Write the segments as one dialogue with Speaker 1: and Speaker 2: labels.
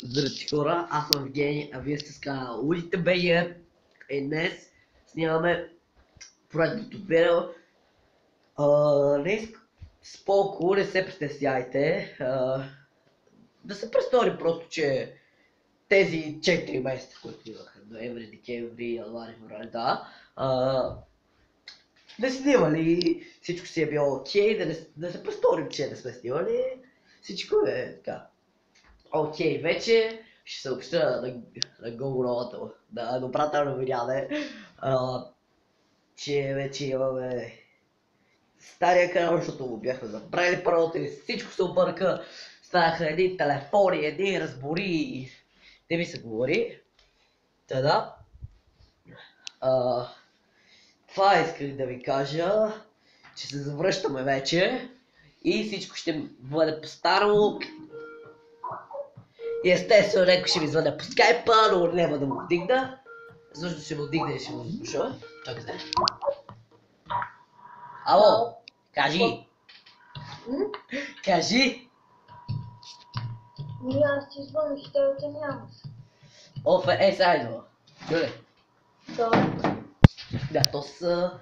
Speaker 1: Здравейте хора, аз съм Евгений, а вие сте с канала Лудите БГ. И днес снимаме проектното видео. Днес споко, не се притесняйте. Да се престори просто, че тези 4 месеца, които имаха, ноември, декември, януари, февруари, не снимали, всичко си е било окей, да се престорим, че не сме снимали, всичко е така. Окей, вече ще съобща на Google на добрата новина, че вече имаме стария канал, защото го бяхме забрали първото и всичко се обърка. Станаха едни телефони, едни разбори, не ми се говори. Та това исках да ви кажа, че се завръщаме вече и всичко ще бъде по-старо. И естествено някой ще ми звъня по скайпа, но няма да му вдигна. Защото ще му вдигна и ще му слуша. Чакайте. Ало, кажи! Кажи!
Speaker 2: Аз ти звъня, че тебе те нямаш.
Speaker 1: Сега идва. Добре. Да, то са...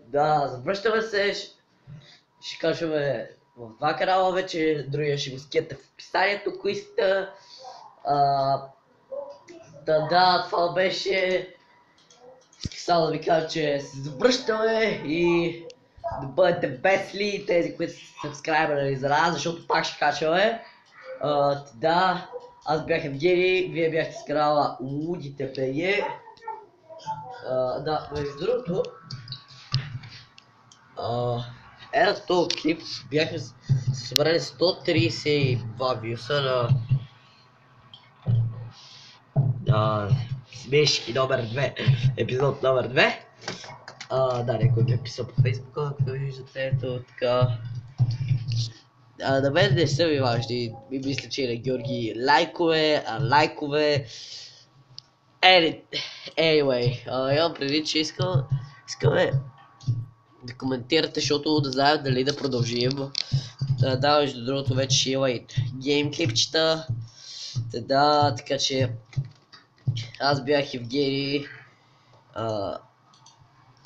Speaker 1: Да, завръщаме се. Ще кажем в два канала вече, другия ще го скинете в описанието, ако искате. Това беше. Исках само да ви кажа, че се завръщаме и да бъдете весли, тези, които са сабскрайбърали за нас, защото пак ще качваме. Аз бях Евгений, вие бяхте с канала Лудите БГ. Между другото, ето този клип бяхме събрали 132 вюса на смешки номер 2, епизод номер 2. Някой ми е писал по фейсбука, както виждате, ето така. На мен не са ми важни, мисля, че и на Георги лайкове. Anyway, имам преди, че искаме да коментирате, защото да знаем дали да продължим. Между другото вече ще има и гейм клипчета. Така че аз бях Евгений.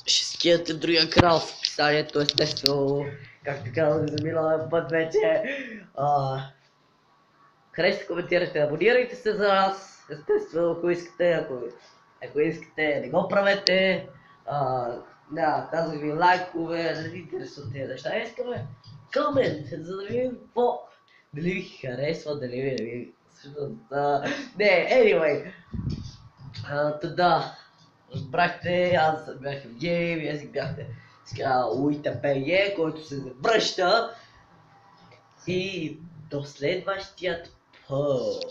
Speaker 1: Ще скинете другия канал в описанието, естествено, както казвам за миналия път вече. Харесайте, коментирайте, абонирайте се за нас, естествено, ако искате, ако искате, не го правете. Казах ви лайкове, не ви интересуват тези неща. Искаме комент, за да видим какво, дали ви харесва, дали ви не ви... Anyway. Разбрахте, аз бях Евгений, вие си бяхте с канала Лудите БГ, който се завръща. И до следващият път.